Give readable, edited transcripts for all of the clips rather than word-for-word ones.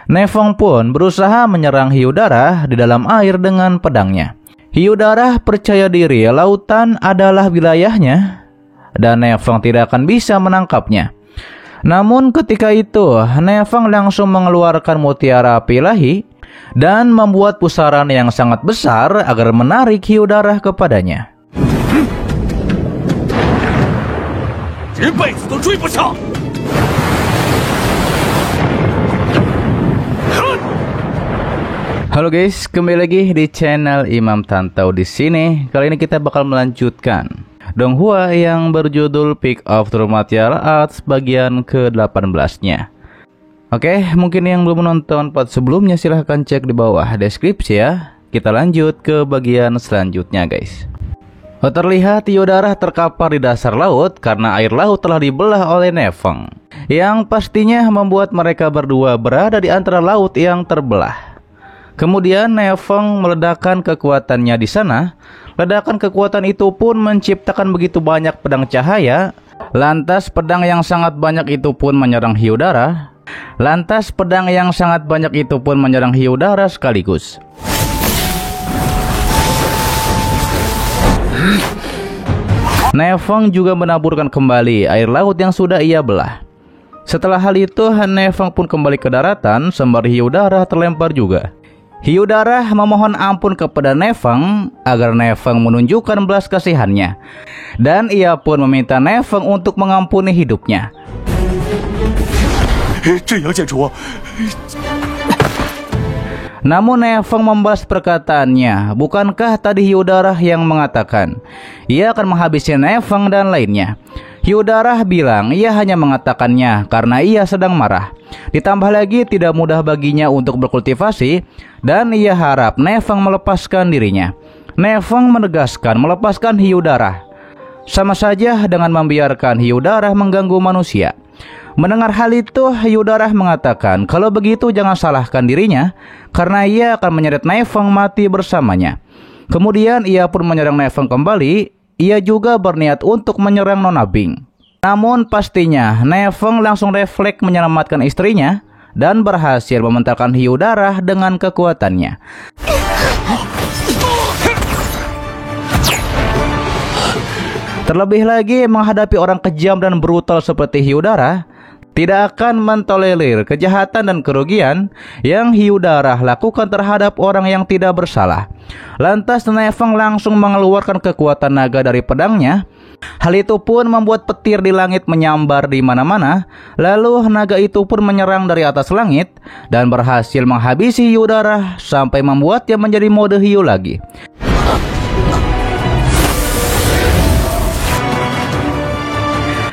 Nefeng pun berusaha menyerang Hyudara di dalam air dengan pedangnya. Hyudara percaya diri lautan adalah wilayahnya dan Nefeng tidak akan bisa menangkapnya. Namun ketika itu Nefeng langsung mengeluarkan mutiara api ilahi dan membuat pusaran yang sangat besar agar menarik Hyudara kepadanya. Halo guys, kembali lagi di channel Imam Tantau di sini. Kali ini kita bakal melanjutkan Donghua yang berjudul Peak of True Martial Arts bagian ke-18-nya. Oke, mungkin yang belum menonton part sebelumnya silahkan cek di bawah deskripsi ya. Kita lanjut ke bagian selanjutnya guys. Terlihat Hyudara terkapar di dasar laut karena air laut telah dibelah oleh Nefeng, yang pastinya membuat mereka berdua berada di antara laut yang terbelah. Kemudian Nefeng meledakkan kekuatannya di sana. Ledakan kekuatan itu pun menciptakan begitu banyak pedang cahaya. Lantas pedang yang sangat banyak itu pun menyerang Hyudara. Sekaligus. Nefeng juga menaburkan kembali air laut yang sudah ia belah. Setelah hal itu, Nefeng pun kembali ke daratan sembari Hyudara terlempar juga. Hyudara memohon ampun kepada Nefeng agar Nefeng menunjukkan belas kasihannya, dan ia pun meminta Nefeng untuk mengampuni hidupnya. Namun Nefeng membalas perkataannya. Bukankah tadi Hyudara yang mengatakan ia akan menghabisi Nefeng dan lainnya? Hyudara bilang ia hanya mengatakannya karena ia sedang marah. Ditambah lagi tidak mudah baginya untuk berkultivasi dan ia harap Nefeng melepaskan dirinya. Nefeng menegaskan melepaskan Hyudara sama saja dengan membiarkan Hyudara mengganggu manusia. Mendengar hal itu, Hyudara mengatakan kalau begitu jangan salahkan dirinya karena ia akan menyeret Nefeng mati bersamanya. Kemudian ia pun menyerang Nefeng kembali. Ia juga berniat untuk menyerang Nona Bing. Namun pastinya Nefeng langsung refleks menyelamatkan istrinya dan berhasil mementalkan Hyudara dengan kekuatannya. Terlebih lagi menghadapi orang kejam dan brutal seperti Hyudara, tidak akan mentolerir kejahatan dan kerugian yang Hyudara lakukan terhadap orang yang tidak bersalah. Lantas Nefeng langsung mengeluarkan kekuatan naga dari pedangnya. Hal itu pun membuat petir di langit menyambar di mana-mana. Lalu naga itu pun menyerang dari atas langit dan berhasil menghabisi Hyudara sampai membuatnya menjadi mode hiu lagi.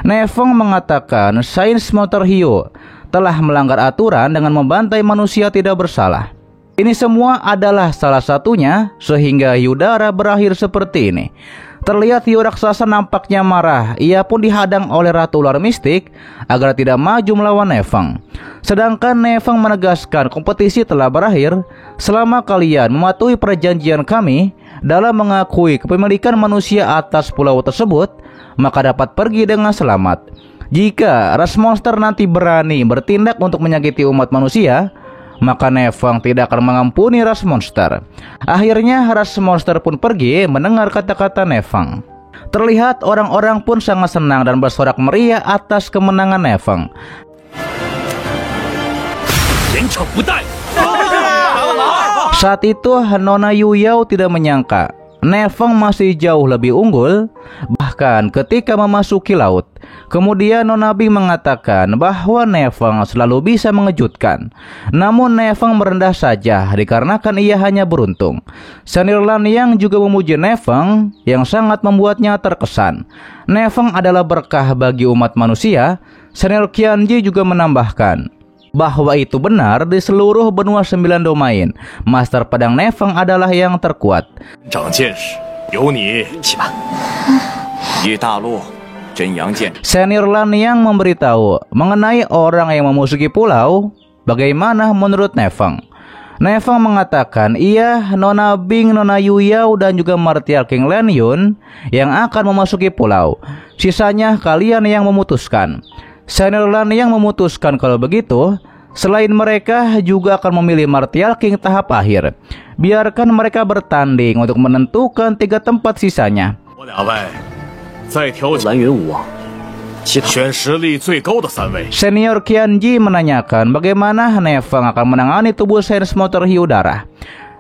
Nefeng mengatakan Sains Motor Hiu telah melanggar aturan dengan membantai manusia tidak bersalah. Ini semua adalah salah satunya sehingga Hyudara berakhir seperti ini. Terlihat hiu raksasa nampaknya marah. Ia pun dihadang oleh Ratu Ular Mistik agar tidak maju melawan Nefeng. Sedangkan Nefeng menegaskan kompetisi telah berakhir selama kalian mematuhi perjanjian kami dalam mengakui kepemilikan manusia atas pulau tersebut, maka dapat pergi dengan selamat. Jika ras monster nanti berani bertindak untuk menyakiti umat manusia, maka Nefeng tidak akan mengampuni ras monster. Akhirnya ras monster pun pergi mendengar kata-kata Nefeng. Terlihat orang-orang pun sangat senang dan bersorak meriah atas kemenangan Nefeng. Saat itu Nona Yuyao tidak menyangka Nefeng masih jauh lebih unggul, bahkan ketika memasuki laut. Kemudian Nona Bing mengatakan bahwa Nefeng selalu bisa mengejutkan. Namun Nefeng merendah saja dikarenakan ia hanya beruntung. Senior Lanyang juga memuji Nefeng yang sangat membuatnya terkesan. Nefeng adalah berkah bagi umat manusia. Senior Qianji juga menambahkan bahwa itu benar di seluruh benua 9 domain. Master pedang Nefeng adalah yang terkuat. Senior Lanyang memberitahu mengenai orang yang memasuki pulau. Bagaimana menurut Nefeng? Nefeng mengatakan iya, Nona Bing, Nona Yuyao dan juga Martial King Lanyun yang akan memasuki pulau. Sisanya kalian yang memutuskan. Senior Lanyang memutuskan kalau begitu Selain mereka juga akan memilih Martial King tahap akhir. Biarkan mereka bertanding untuk menentukan 3 tempat sisanya. Senior Qianji menanyakan bagaimana Nefeng akan menangani tubuh Sains Motor Hyudara.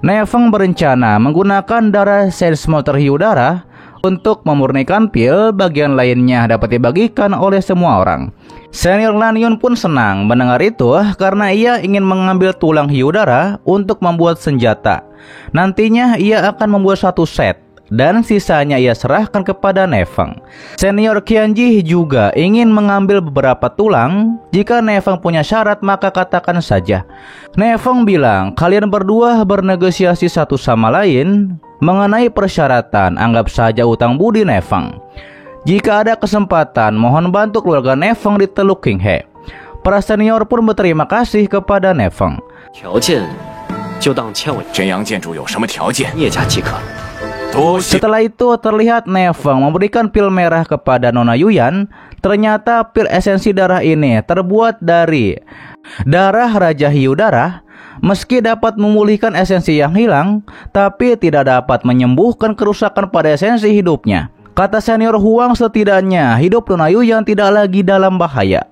Nefeng berencana menggunakan darah Sains Motor Hyudara untuk memurnikan pil, bagian lainnya dapat dibagikan oleh semua orang. Senior Lan Yun pun senang mendengar itu karena ia ingin mengambil tulang Hyudara untuk membuat senjata. Nantinya ia akan membuat 1 set dan sisanya ia serahkan kepada Nefeng. Senior Qianji juga ingin mengambil beberapa tulang. Jika Nefeng punya syarat maka katakan saja. Nefeng bilang kalian berdua bernegosiasi satu sama lain. Mengenai persyaratan, anggap saja utang budi Nefeng. Jika ada kesempatan, mohon bantu keluarga Nefeng di Teluk King He. Para senior pun berterima kasih kepada Nefeng. Setelah itu terlihat Nefeng memberikan pil merah kepada Nona Yuyan. Ternyata pil esensi darah ini terbuat dari darah Raja Hyudara. Meski dapat memulihkan esensi yang hilang, tapi tidak dapat menyembuhkan kerusakan pada esensi hidupnya. Kata senior Huang, setidaknya hidup Nona Yuyan tidak lagi dalam bahaya.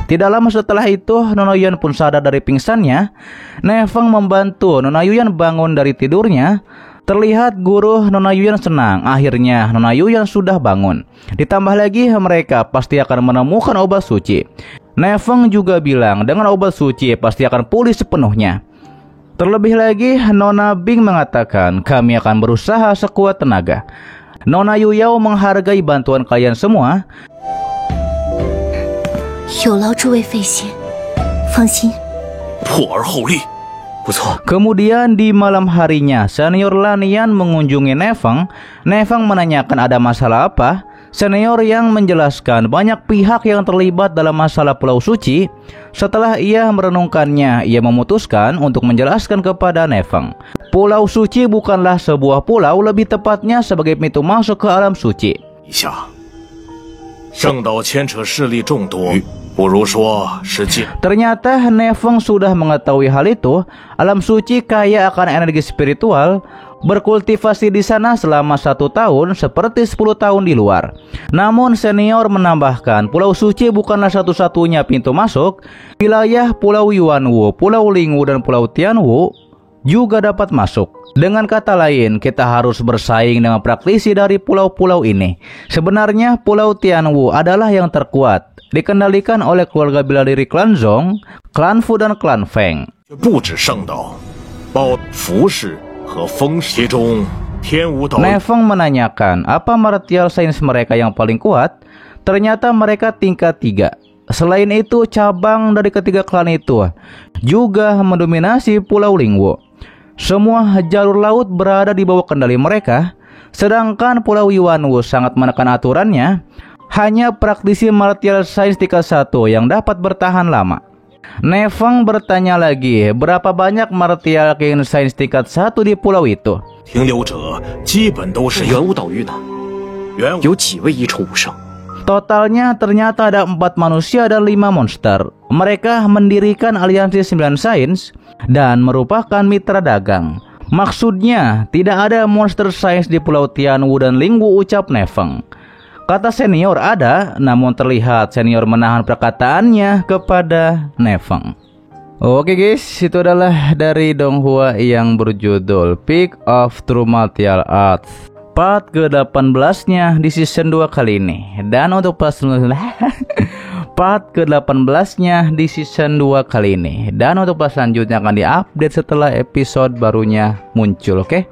Tidak lama setelah itu, Nona Yuyan pun sadar dari pingsannya. Nefeng membantu Nona Yuyan bangun dari tidurnya. Terlihat guru Nona Yuyan senang. Akhirnya Nona Yuyan sudah bangun. Ditambah lagi mereka pasti akan menemukan obat suci. Nefeng juga bilang dengan obat suci pasti akan pulih sepenuhnya. Terlebih lagi Nona Bing mengatakan kami akan berusaha sekuat tenaga. Nona Yuyao menghargai bantuan kalian semua. Kemudian di malam harinya Senior Lan Yan mengunjungi Nefeng. Nefeng menanyakan ada masalah apa. Senior yang menjelaskan banyak pihak yang terlibat dalam masalah Pulau Suci. Setelah ia merenungkannya, ia memutuskan untuk menjelaskan kepada Nefeng. Pulau Suci bukanlah sebuah pulau, lebih tepatnya sebagai pintu masuk ke alam suci. Ternyata Nefeng sudah mengetahui hal itu. Alam suci kaya akan energi spiritual. Berkultivasi di sana selama 1 tahun seperti 10 tahun di luar. Namun senior menambahkan Pulau Suci bukanlah satu-satunya pintu masuk. Wilayah Pulau Yuanwu, Pulau Lingwu dan Pulau Tianwu juga dapat masuk. Dengan kata lain, kita harus bersaing dengan praktisi dari pulau-pulau ini. Sebenarnya Pulau Tianwu adalah yang terkuat, dikendalikan oleh keluarga bela diri klan Zhong, klan Fu dan klan Feng. Nefeng menanyakan apa martial science mereka yang paling kuat. Ternyata mereka tingkat 3. Selain itu, cabang dari ketiga klan itu juga mendominasi Pulau Lingwu. Semua jalur laut berada di bawah kendali mereka. Sedangkan Pulau Yuanwu sangat menekan aturannya. Hanya praktisi martial science tingkat 1 yang dapat bertahan lama. Nefeng bertanya lagi, berapa banyak martial king science tingkat 1 di pulau itu? Totalnya ternyata ada 4 manusia dan 5 monster. Mereka mendirikan aliansi 9 sains dan merupakan mitra dagang. Maksudnya tidak ada monster sains di Pulau Tianwu dan Lingwu, ucap Nefeng. Kata senior ada, namun terlihat senior menahan perkataannya kepada Nefeng. Oke guys, itu adalah dari Donghua yang berjudul Peak of True Martial Arts part ke-18-nya di season 2 kali ini. Dan untuk part ke-18-nya di season 2 kali ini. Dan untuk part selanjutnya akan diupdate setelah episode barunya muncul, oke?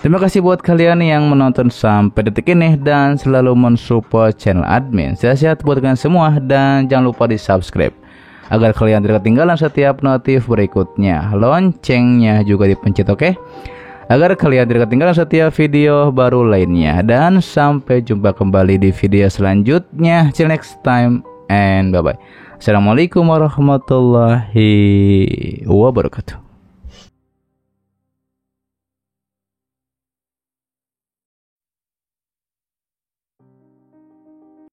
Terima kasih buat kalian yang menonton sampai detik ini dan selalu mensupport channel admin. Sehat-sehat buat kalian semua dan jangan lupa di subscribe agar kalian tidak ketinggalan setiap notif berikutnya. Loncengnya juga dipencet, oke? Agar kalian tidak ketinggalan setiap video baru lainnya. Dan sampai jumpa kembali di video selanjutnya. Till next time and bye bye. Assalamualaikum warahmatullahi wabarakatuh.